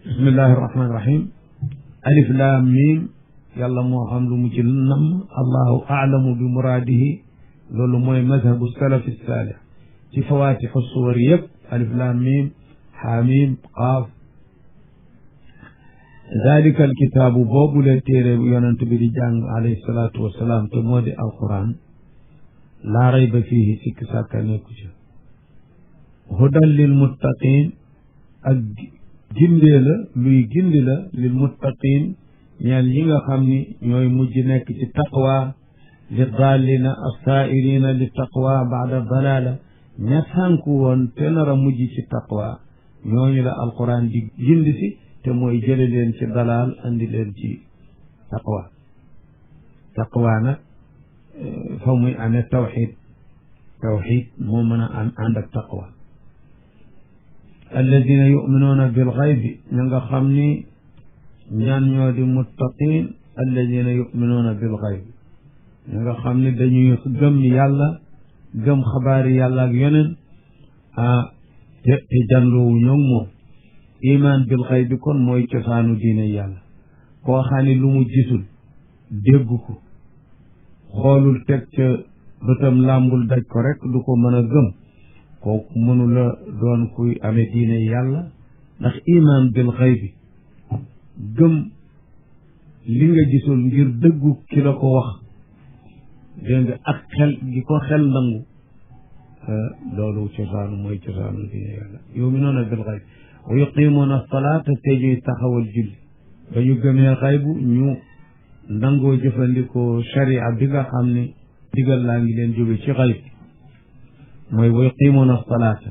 bismillahi irrahmani irrahim alif lam mim yàlla moo xam lu mu ci nam allahu aalamu bi muraadihi loolu mooy madhabu salafi saalih ci fawaatixu suwar yëpp alif lam mim xaamim qaaf dalika alkitaabu boobu la téere yonent bi di jàng alayhi salaatu wasalaam te moo di alquran laa rayba fiihi sikki sàkka nekku ci hudan lil muttaqin ak gindee la luy gindi la lil muttaqin ñeel ñi nga xam ni ñooy mujj nekk ci taqwa li daalina assaa'irina li taqwa baada dalaala ña sànku woon te nar a mujj ci taqwa ñooñu la alquran di gindi si te mooy jële leen ci dalaal andi leen ci taqwa taqwa nag fa muy amee tawxid moo mën a ànd ak taqwa alladina yuminuuna bil xaybi ña nga xam ni ñaan ñoo di muttaqin alladina yuminuuna bil xaybi ña nga xam ni dañuy gëm yàlla gëm xabaari yàlla ak yeneen te jànloowu ñoom moom iman bil xaybi kon mooy cosaanu diine yàlla koo xam ni lu mu gisul dégg ko xoolul teg ca bëtam làmbul daj ko rek du ko mën a gëm kooku mënula doon kuy amee diine yàlla ndax iman bil xaybi gëm li nga gisul ngir dëggu ki la ko wax dégg nga ak xel gi ko xel nangu loolu cosaanu mooy cosaanu diine yàlla yuminuuna bil xaybi wa yuqimuuna salaata te ñuy taxawal julli ba ñu gëmee xaybu ñu nangoo jëfandikoo sharia bi nga xam ne digal laa ngi leen jóge ci xayb mooy wa yuqimuuna salaata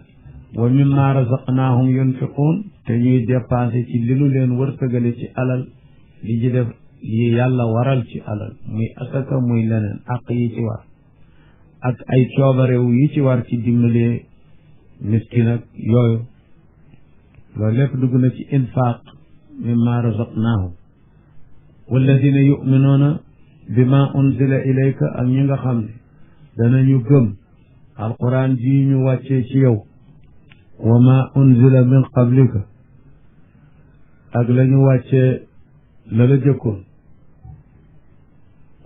wa mimma razaqnaahum yunfiquun te ñuy dépensé ci li nu leen wërsëgale ci alal li ci def yi yàlla waral ci alal muy asaka muy leneen ak yi ci war ak ay coobarewu yi ci war ci dimbalee miskin ak yooyu loolu lépp dugg na ci infaq mimma razaqnaahum walladina yuminuuna bima unzila ilayka ak ñi nga xam ne danañu gëm alquran ji ñu wàccee ci yow wa ma unzila min qablika ak la ñu wàccee la la jëkkoon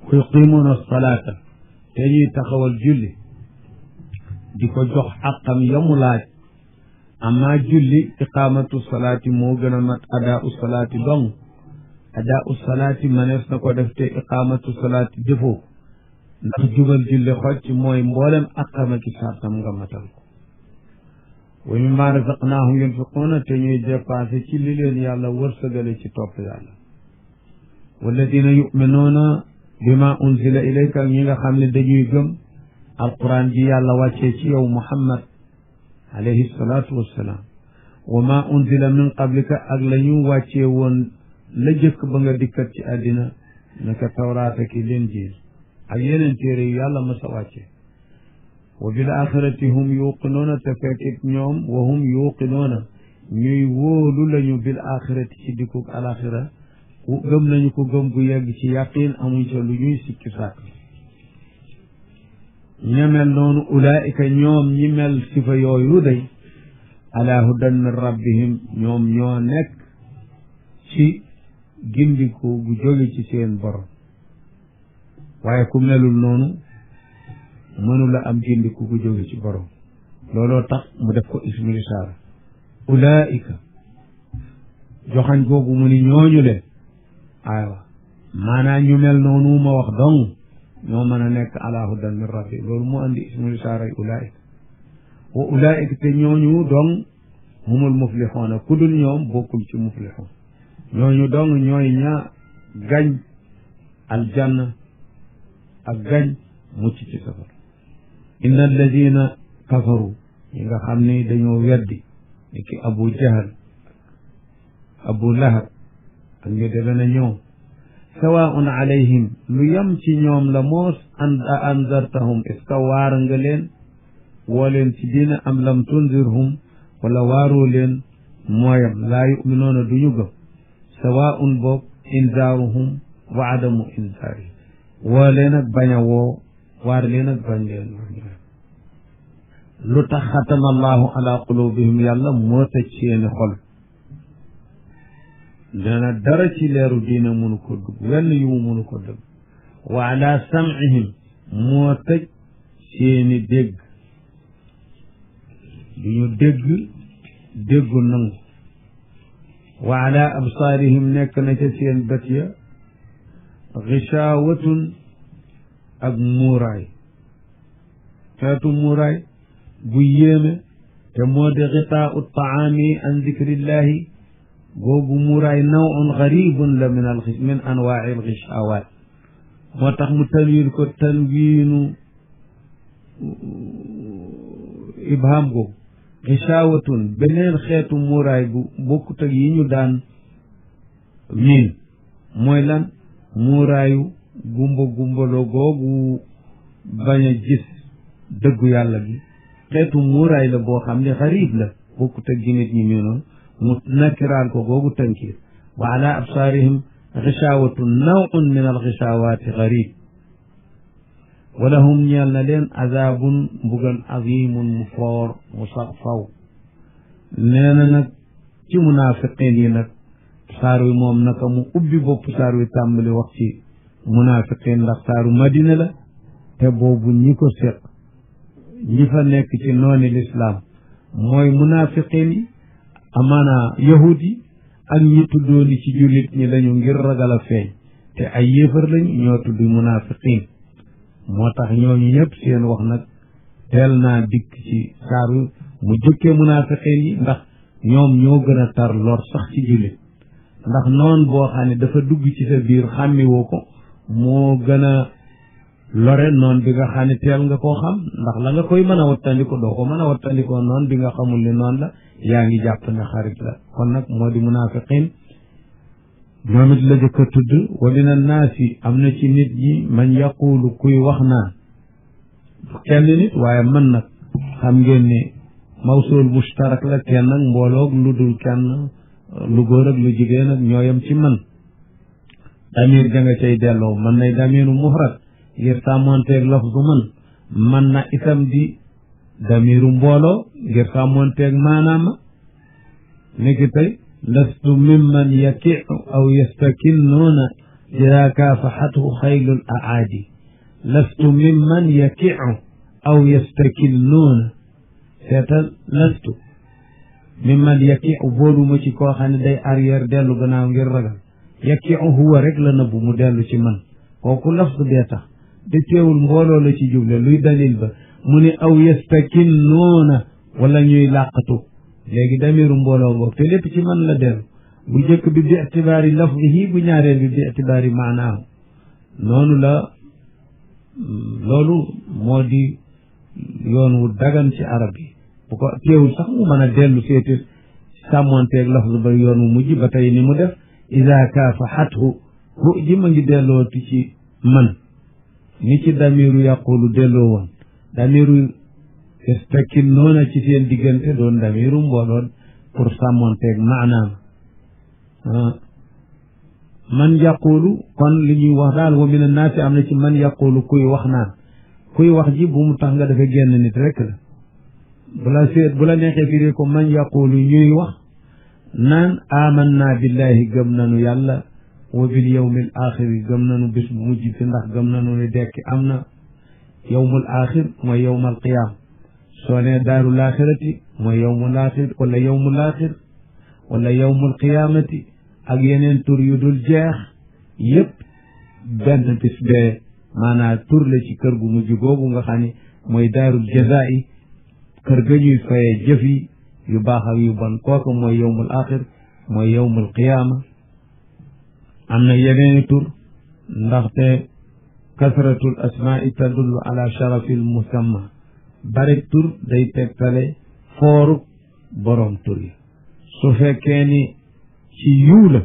wa yuqimuuna salaata te ñuy taxawal julli di ko jox àqam yamu laaj amma julli iqaamatu salaati moo gën a mat adaa u salaati dong adaa u salaati manees na ko def te iqaamatu salaati defoo ndax jubal julli xocc mooy mboolem aqama ki sartam nga matal ko wa mimmaa razaqnaahum yunfiquuna te ñuy dépensé ci li leen yàlla wërsëgale ci topp yàlla walladina yuminuuna bima unzila ilayka ñi nga xam ne dañuy gëm alquran ji yàlla wàccee ci yow muhammad alayhi salaatu wassalaam wa ma unzila min qablika ak la ñu wàccee woon la jëkk ba nga dikkat ci àddina naka tawraata ki linjiil ak yeneen téere yu yàlla masa wàcce wa bil axirati hum yuqinuuna te fekkit ñoom wa hum yuqinuuna ñuy wóolu lañu bil axirati ci dikkug alaxira gëm nañu ko gëm gu yegg ci yaqiin amuñ ca lu ñuy sikki sàkk ñemel noonu ulaika ñoom ñi mel sifa yooyu day ala hudan min rabbihim ñoom ñoo nekk ci gindiku gu jóge ci seen borom waaye ku melul noonu mënula am gindiku gu jóge ci borom looloo tax mu def ko ismul isaara ulaika joxañ googu mu ni ñooñu leen aywa maanaam ñu mel noonu ma wax dong ñoo mën a nekk ala hudan min rabbi loolu moo andi ismul isaara yi ulaika wa ulaika te ñooñu dong humul muflixoona ku dul ñoom bokkul ci muflixoon ñooñu dong ñooy ña gañ aljanna ak gañ mucc ci safara inna alladina kafaru ñi nga xam ne dañoo weddi ni ki abu jahal abu lahab ak ñu deme na ñoom sawaun alayhim lu yam ci ñoom la moos anzartahum est-ce que waar nga leen woo leen ci diina am lam tunzirhum wala waaroo leen mooyam laa yuminuuna duñu gëm sawaun boog inzaaruhum wa adamu inzaarihim woo leen ak bañ a woo waar leen ak bañ leen lu tax xatama allahu ala qulubihim yàlla moo tëj seeni xol dana dara ci leeru diina mënu ko dugg wenn yu mu mënu ko dugg wa ala sam'ihim moo tëj seeni dégg duñu déggu nangu wa ala absaarihim nekk na ca seen bët ya gishaawatun ak muuraay xeetu muuraay bu yéeme te moo di gitaau taami an dikrillahi googu muuraay nawun garibun la min anwaai algishaawaat moo tax mu tanwiin ko tanwiinu ibham googu gishaawatun beneen xeetu muuraay bu bokkut ak yi ñu daan miin mooy lan muuraayu gumbaloo googu bañ a gis dëggu yàlla gi xeetu muuraay la boo xam ne xarib la bokkut ak gi nit ñi miinoon mu nakkiraal ko googu tankiir wa ala absaarihim gishaawatun nawun min algishaawaati xarib wa lahum ñeel na leen azaabun mbugal azimun mu foor mu sax faw nee na nag ci munaafiqiin yi nag saar wi moom naka mu ubbi bopp saar wi tàmbali wax ci munaafiqiin ndax saaru madina la te boobu ñi ko séq ñi fa nekk ci nooni lislaam mooy munaafiqiin yi amaana yahud yi ak ñi tuddooni ci jullit ñi lañu ngir ragal a feeñ te ay yéefar lañu ñoo tudd munaafiqiin moo tax ñooñu ñëpp seen wax nag teel naa dikk ci saaru mu jëkkee munaafiqiin yi ndax ñoom ñoo gën a tar lor sax ci jullit ndax noon boo xam ne dafa dugg ci sa biir xàmmiwoo ko moo gën a lore noon bi nga xam ne teel nga koo xam ndax la nga koy mën a wattandiko doo ko mën a wattandikoo noon bi nga xamul ne noon la yaa ngi jàpp ne xarit la kon nag moo di munaafiqiin moom it la jëkk a tudd wa min annaasi am na ci nit ñi man yaquulu kuy wax naan kenn nit waaye man nag xam ngeen ne mawsuul mushtarak la kenn nag mbooloog lu dul kenn lu góor ak lu jigéen ak ñooyam ci man damir ga nga cay delloo mën nay damiru mufrad ngir sàmmonteeg lafzu man na itam di damiru mbooloo ngir sàmmonteeg maanaama niki tey lastu mimman yakiu aw yastakinnuuna ida kaafaxathu xaylul aadi lastu mimman yakiu aw yastakinnuuna seetal lastu mimman yakiu booluma ci koo xam ne day arrière dellu gannaaw ngir ragal yakiu huwa rek la nëbbu mu dellu ci man kooku lafdu bee tax di teewul mbooloo la ci juble luy dalil ba mu ne aw yastakinnuuna wala ñuy làqatu léegi damiru mbooloo ngoog te lépp ci man la dellu bu jëkk bi itibaari lafdihi bu ñaareel bi itibaari maanaahu noonu la loolu moo di yoon wu dagan ci arab yi bu ko teewul sax mu mën a dellu seeti sàmmonteeg lafz ba yoon wu mujj ba tey ni mu def ida kaafaxathu hu ji ma ngi dellooti ci man ni ci damiru yaqulu delloo woon damiru yastakinnuuna ci seen diggante doon damiru mbooloon pour sàmmonteeg maanaam man yaqulu kon li ñuy wax daal wa min annaasi am na ci man yaqulu kuy wax naan kuy wax ji bu mu tax nga dafa génn nit rek la bu la neexee firi ko man yaqulu ñuy wax naan amanna billahi gëm nanu yàlla wa bil yawmil axiri gëm nanu bis bu mujj fi ndax gëm nanu ne dekki am na yawmul axir mooy yawmal qiyaam soo ne daarul axirati mooy yawmul axir wala yawmul axir wala yawmul qiyaamati ak yeneen tur yu dul jeex yépp benn bis bee maanaam tur la ci kër gu mujj googu nga xam ne mooy daarul jazaa'i kër ga ñuy fayee jëf yi yu baax ak yu bon kooku mooy yawmul axir mooy yawmul qiyaama am na yeneeni tur ndaxte kasratul asmaai tadullu ala sharafil musamma bare tur day tegtale fooru borom tur yi su fekkee ni ci yiw la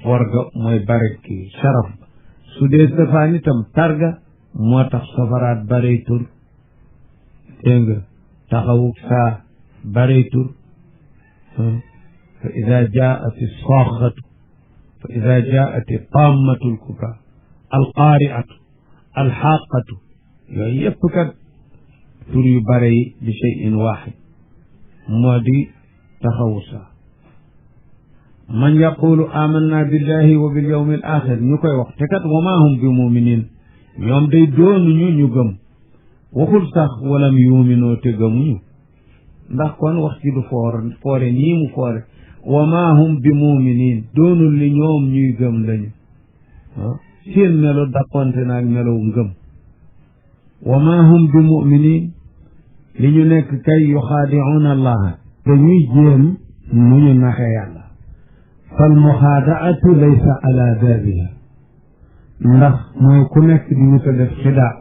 foor ga mooy bare kii sharaf ba su dee safaan itam targa moo tax safaraat bare tur dégg nga taxawuk saa bare tur fa ida jaati saaxatu fa ida jaati tammatu lkubra alqaariatu alxaqatu yooyu yëpp kat tur yu bare yi bi cheyin waxid moo di taxawu saa man yaqulu amanna billahi wa bil yawmil axir ñu koy wax te kat wa maa hum bi muminin ñoom day doonuñu ñu gëm waxul sax walam yuminoo te gëmuñu ndax kon wax ci du foore nii mu foore wa maa hum bi muminin doonul li ñoom ñuy gëm lañu seen melo dàqonte naag melow ngëm wa maa hum bi muminin li ñu nekk kay yuxaadicuuna allaha te ñuy jéem nu ñu naxe yàlla fal muxaadaatu laysa ala daabiha ndax mooy ku nekk di wuta def xidaa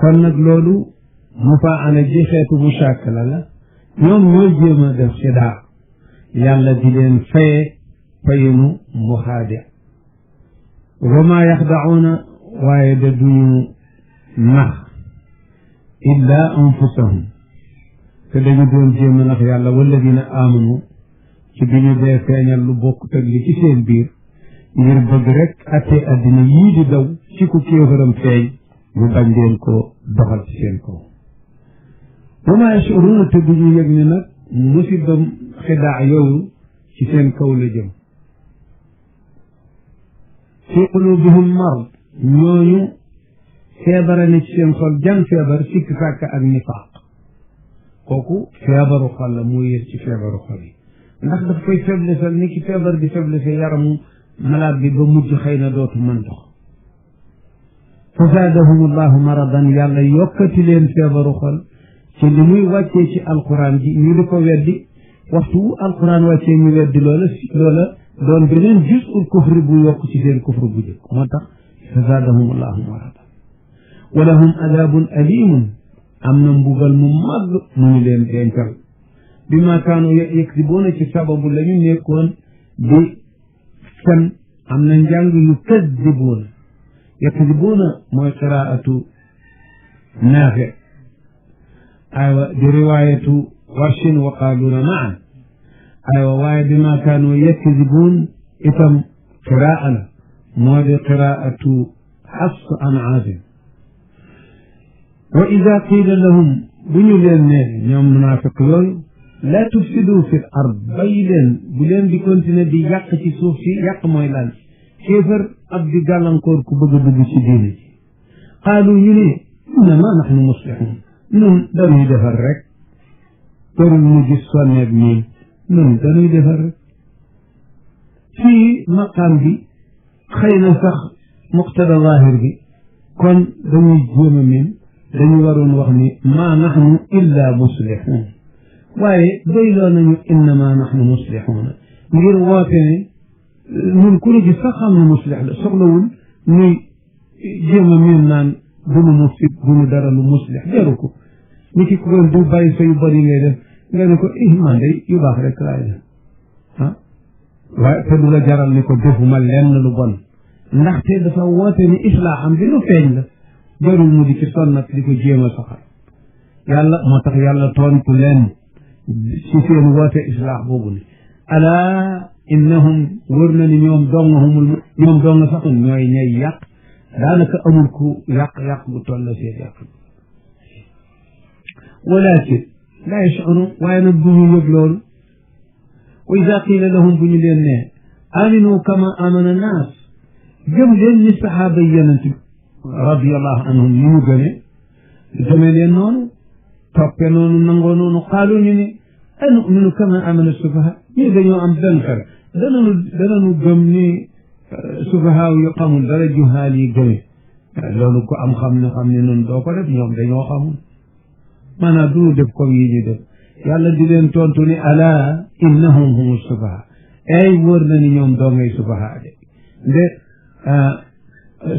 kon nag loolu mu faa ana ji xeetu mushakala la ñoom ñooy jéem a def xidaa yàlla di leen faye fayinu muxaadi wa maa yaxdacuuna waaye da duñu nax illa anfusahum te dañu doon jéem a nax yàlla walladina amanu ci bi ñu dee feeñal lu bokk teg li ci seen biir ngir bëgg rek attee addina yii di daw ci ku kéefaram feeñ ñu bañ leen ko doxal ci seen kaw wa maa yash'uruuna te du ñu yëg ne nag musibam xidaa yooyu ci seen kaw la jëm fi qulubihim marad ñooñu feebara ne ci seen xol jan feebar sikk sàkk ak nifaaq kooku feebaru xol la mu yées ci feebaru xol yi ndax daf koy faiblesal ni ki feebar di faiblesal yaramu malade bi ba mujj xëy na dootu mën dox fa zaadahum allahu maradan yàlla yokkati leen feebaru xol ci li muy wàccee ci alquran ji ñu di ko weddi waxtu wu alquran wàccee ñu weddi loola doon beneen jusul kufri bu yokk ci seen kufri bu jëkk moo tax fa zaadahum allahu maradan wa lahum adabun alimun am na mbugal mu màgg mu ñu leen dencal bi ma kaanu yaksibuuna ci sababu la ñu nekkoon di fen am na njàng yu kaddibuuna yakdibuuna mooy qiraatu naafi aywa di riwaayatu warshin wa qaaluuna maan aywa waaye bi ma kaanu yakdibuun itam qiraa la moo di qiraatu Hafs an Aasim wa ida qiila lahum bu ñu leen ne ñoom munaafiq yooyu laa tufsidu fi l ard bàyyi leen bu leen di continuer di yàq ci suuf si yàq mooy lan kéefër ak di gàllankoor ku bëgg a dugg ci diine ji qaalu ñu ne innama naxnu muslixuun nun dañuy defar rek torul mu gis sonneet nii nun dañuy defar rek fii maqaam bi xëy na sax muqtada zaahir bi kon dañuy jéem a min dañu waroon wax ni maa naxnu illa muslixuun waaye doyloo nañu innama naxnu muslixuuna ngir woote ne ñun ku ñu gis sax xam ne muslix la soxlawul ñuy jéem a miin naan duñu mufsid duñu dara lu muslix jaru ko ni ki ko du bàyyi sa yu bari ngay def nga ne ko man day yu baax rek laay def waaye te du la jaral ni ko defuma lenn lu bon ndaxte dafa woote ni islaaxam bi lu feeñ la jarul mu di ci sonnat di ko jéem a saxal yàlla moo tax yàlla tontu leen ci seen woote islaax boobu ni alaa innahum wër na ni ñoom dong sax ñooy ñay yàq daanaka amul ku yàq bu toll la seen yàq walakin laa yash'urun waaye nag bu ñu yëg loolu wa ida qiila lahum bu ñu leen ne aminu kama amana naas gëm leen ni saxaaba yi yonent bi radiyallahu anhum ni ñu gëmee leen noonu toppe noonu nangoo noonu xaalu ñu ne anu'minu kama amana sufaha ñii dañoo am benn xel danañu gëm ni sufaha yu xamul dara juhaal yi gëme loolu ko am xam ne noonu doo ko def ñoom dañoo xamul maanaam duñu def comme yi ñu def yàlla di leen tontu ni ala innahum humu sufaha ay wóor na ni ñoom doo ngay sufaha de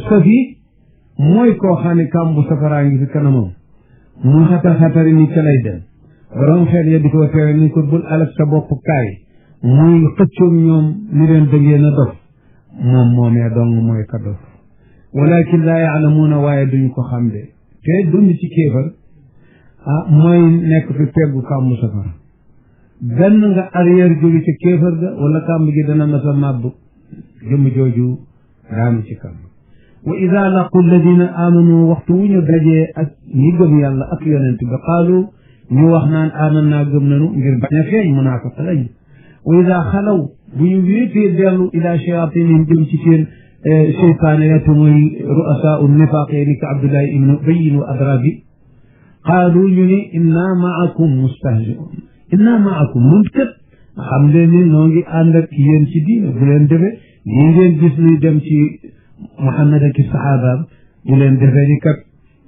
safi mooy koo xam ne kàmbu safaraa ngi fi kanamam mu xatar-xatari ni ca lay dem borom xel ya di ko tere ni ko bul alak sa bopp kaay muy xëccoog ñoom ni leen dëngeen a dof moom moomee dong mooy ka dof walakin laa yaalamuuna waaye duñ ko xam de te dund ci kéefar mooy nekk fi peggu kàmbu safara benn nga arrière jóge ci kéefar ga wala kàmb gi dana masa màbb jëmm jooju daanu ci kàmb wa ida laqu alladina amanu waxtu wu ñu dajee ak ñi gëm yàlla ak yonent bi qaalu ñu wax naan aman naa gëm nanu ngir bañ a feeñ munaafiq lañ wa ida xalaw bu ñu wéetee dellu ila shayatinihim jëm ci seen seytaane ya te mooy ru'asaa'u nifaaq ni ka Abdullahi ibnu Ubayy wa adrabi qaalu ñu ni inna ma'akum mustahzi'un inna ma'akum mun kat xam leen ni noo ngi ànd ak yéen ci diine bu leen defee lii ngeen gis luy dem ci Muhammad ak saxaabaam bu leen defee ni kat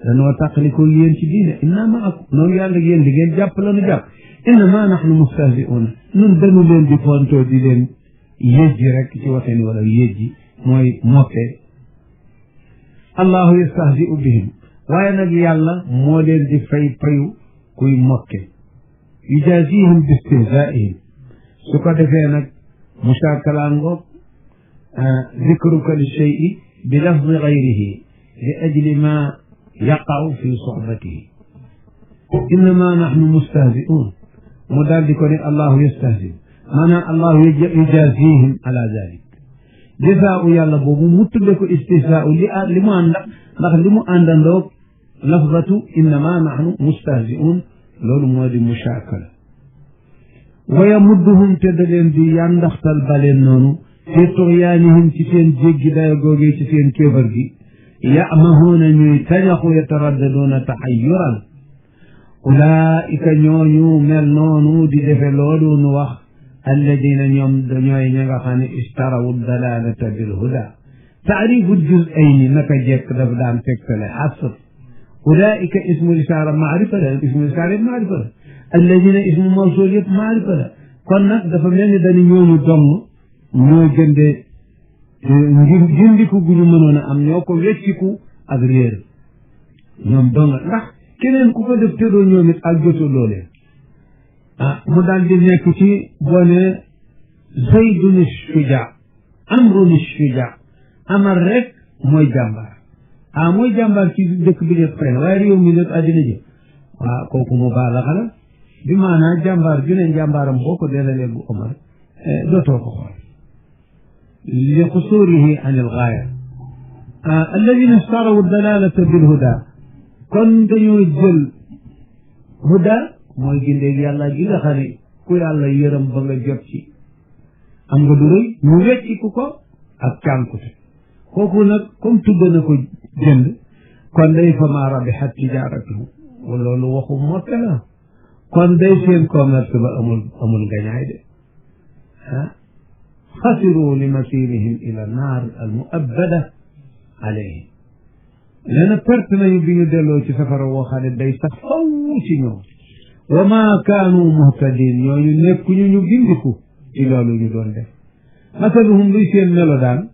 danoo tàqalikoo yéen ci diine inna ma'akum noo ngi ànd ak yéen di ngeen jàpp la nu jàpp innama nahnu mustahzi'un nun dañu leen di fontoo di leen yéjji rek ci waxee ni wala yéjji mooy mokke allahu yastahzi'u bihim waaye nag yàlla moo leen di fay payu kuy mokke yujaazihim bi istihzaa'ihim su ko defee nag musaakala ngoog zikruka li shay'i bi lafzi gayrihi li ajli ma yaqa'u fi sohbatihi innama nahnu mustahzi'un mu daal di ko ne allahu yastahzi'u maanaam allahu yujaazihim ala dalik jazaa'u yàlla boobu mu tudde ko istihzaa'u li mu ànd ndax li mu àndandoog lafzatu innama nahnu mustahzi'un loolu moo di musaakala wa yamudduhum te da leen di yàndaxtal baleen noonu fi tughyaanihim ci seen jéggi daya googee ci seen kéefar gi ya'mahuuna ñuy tañaxu yataraddaduuna taxayyuran ulaa'ika ñooñu mel noonu di defe loolu nu wax alladina ñoom dañooy ña nga xam ne istarawu dalalata bil huda taarifu juz'ayni naka jekk daf daan tegtale xasr ulaa'ika ismu isaara maarifa la ismu isaara yëpp maarifa la alladina ismu mawsul yëpp maarifa la kon nag dafa mel ni dañu ñooñu dong ñoo jënde gindiku gu ñu mënoon a am ñoo ko wecciku ak réer ñoom dong ndax keneen ku ko def tëddoo ñoom it ak jotu loolee mu daal di nekk ci boo ne zaydun shuja amrun shuja amar rek mooy jàmbaar mooy jàmbaar ci dëkk bi ñëpp xëy waaye réew mi nag àddina ji waaw kooku mu baalaxa la bi maanaa jàmbaar ju ne jàmbaaram boo ko delalee bu Omar dootoo ko xool li xusuurihi an il gaaya alladina starawu dalalata bil huda kon dañoo jël huda mooy gindeeg yàlla gi nga xam ne ku yàlla yërëm ba nga jot ci am nga du rëy mu wecciku ko ak cànkute kooku nag comme tudd na ko jënd kon day fa maa rabihat tijaaratuhu loolu waxu motte la kon day seen commerce ba amul gañaay de xasiru li masirihim ila naar al muabbada alayhim leena perte nañu bi ñu delloo ci safara woo xam ne day sax faw ci ñoom wa ma kaanu muhtadin ñooñu nekkuñu ñu gindiku ci loolu ñu doon def masaluhum luy seen melo daan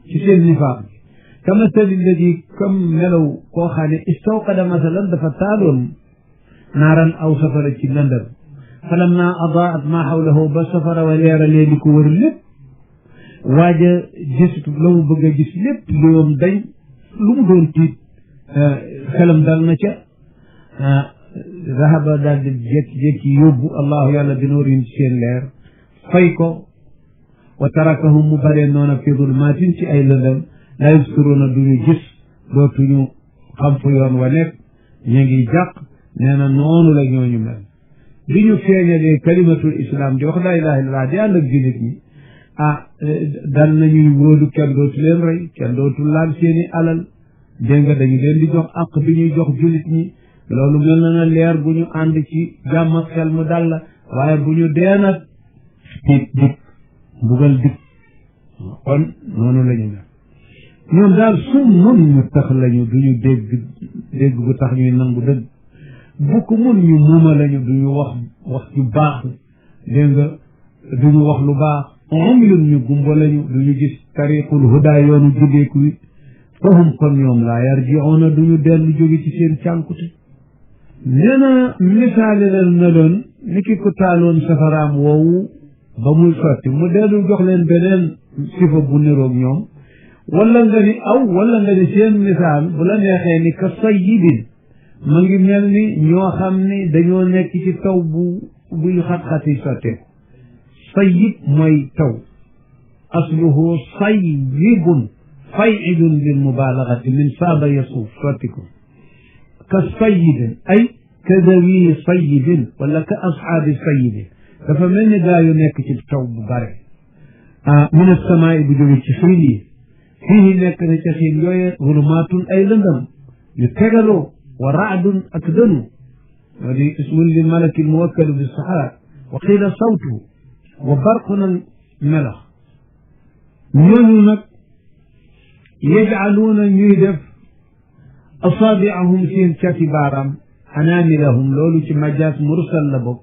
ci seen nifaaq bi ka masali alladi comme melow koo xam ne istawqada masalan dafa taaloon naaran aw safara ci lëndëm falamma adaat ma xawlahu ba safara wa leeralee li ko wër lépp waaja gisut la mu bëgg a gis lépp liwam dañ lu mu doon tiit xelam dal na ca zahaba daal di jékki-jékki yóbbu allahu yàlla bi nuurihim ci seen leer fay ko wa tarakahum mu baree noona fi zulmaatin ci ay lëndëm la yubsiruuna duñu gis dootuñu xam fu yoon wa nekk ñu ngi jàq nee na noonu la ñooñu mel bi ñu feeñalee kalimatul islam di wax laa ilaha illallah di ànd ak jullit ñi dal nañuy wóolu kenn dootu leen rey kenn dootu laal seeni alal dégg nga dañu leen di jox àq bi ñuy jox jullit ñi loolu mel na leer bu ñu ànd ci jàmm ak xel mu dal la waaye bu ñu dee nag dik mbugal dik kon noonu la ñu mel ñoom daal summun ñu tax lañu duñu dégg bu tax ñuy nangu dëgg bukk mun ñu muuma lañu duñu wax ju baax dégg nga duñu wax lu baax umyun ñu gumba lañu duñu gis tariqul huda yoonu jubeeku wi fahum kon ñoom laa yarji'una duñu dellu jóge ci seen cànkute nee na misaale leen na doon ni ki ko taaloon safaraam woowu ba muy sotti mu dellu jox leen beneen sifa bu niroog ñoom wala nga ni seen misaal bu la neexee ni ka sayyibin ma ngi mel ni ñoo xam ni dañoo nekk ci taw buy xat-xati sotteeku sayyib mooy taw asluhu sayyibun fay'ilun lil mubalagati min saaba yasuuf sotti ko ka sayyibin ay ka dawi sayyibin wala ka ashaabi sayyibin dafa mel ni gaa yu nekk ci taw bu bare min as-samaa'i bu jóge ci xiin yi fii nekk na ca xiin yooye zulumaatun ay lëndam yu tegaloo wa raadun ak dënu wa di ismun li malakil muwakkalu bi saxaar wa qiila sawtu wa barqun al melax ñooñu nag yajcaluuna ñuy def asaabiahum seen cati baaraam anaamilahum loolu ci majaas mursal la bokk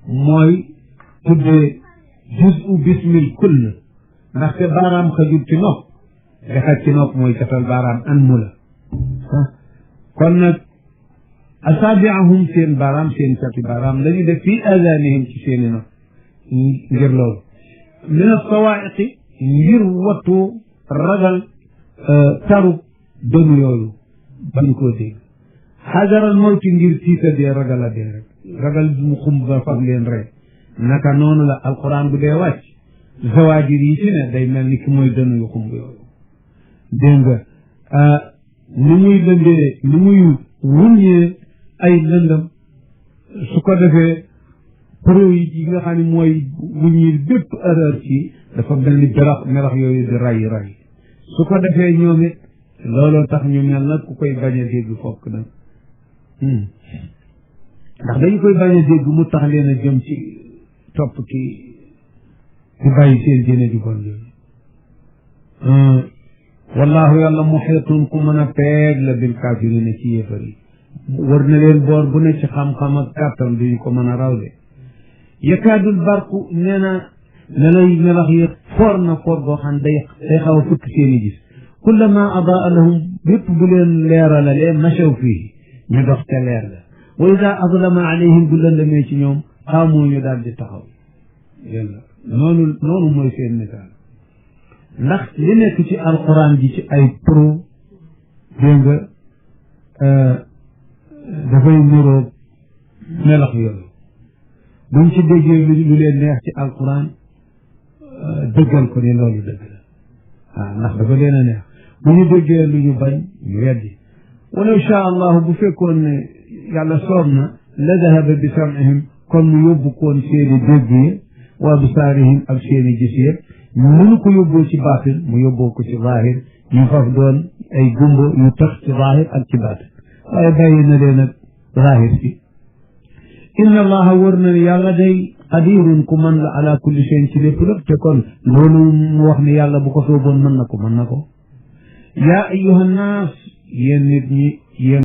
mooy tuddee juzu bismil kull ndaxte baaraam xajul ci nopp li xaj ci nopp mooy catal baaraam an mu la kon nag asaabiahum seen baaraam seen cati baaraam lañu def fii aadaanihim ci seeni nopp ngir loolu min asawaa'iqi ngir wattu ragal tarub dënu yooyu bañ koo dégg xajaral mawti ngir tiita dee ragal a dee rek ragal mu xumb ba fab leen rek naka noonu la alquran bu dee wàcc zawaajir yi ci ne day mel ni ki mooy dënu yu xumb yooyu dégg nga ni muy lëndee ni muy wuññee ay lëndam su ko defee pro yi nga xam ne mooy wuññi bépp erreur ci dafa mel ni melax yooyu di ray su ko defee ñoom it looloo tax ñu mel nag ku koy bañ a dégg fokk nag ndax dañu koy bañ a dégg mu tax leen a jëm ci topp ki di bàyyi seen diine ju bon yooyu wallahu yàlla muhiitun ku mën a peeg la bil kaafiriina ci yéefar yi war na leen boor bu ne ci xam-xam ak kàttan duñu ko mën a raw de yakaadul barku nee na ne lay melax yi foor na foor boo xam day xaw a fukk seeni gis kullama adaa lahum bépp bu leen leeralalee machaw fii ñu dox ca leer la wa ida azlama alayhim bu lëndamee ci ñoom xaamoo ñu daal di taxaw yàlla noonu mooy seen misaal ndax li nekk ci alquran ji ci ay pro dégg nga dafay niroog melax yooyu buñ ci déggee lu leen neex ci alquran dëggal ko ni loolu dëgg la waaw ndax dafa leen a neex bu ñu déggee lu ñu bañ ñu weddi walaw shaa allahu bu fekkoon ne yàlla soob na la dahaba bi sam'ihim kon mu yóbbu koon seeni dégg yi wa absaarihim ak seeni gis yëpp mënu ko yóbboo ci baatin mu yóbboo ko ci zaahir ñu faf doon ay gumbo yu tax ci zaahir ak ci baatin waaye bàyyi na leen ak zaahir si inna allaha wër na yàlla day qadirun ku mën la ala kulli shay'in ci lépp lépp te kon loolu mu wax ne yàlla bu ko sooboon mën na ko yaa ayyuha nnaas yéen nit ñi yéen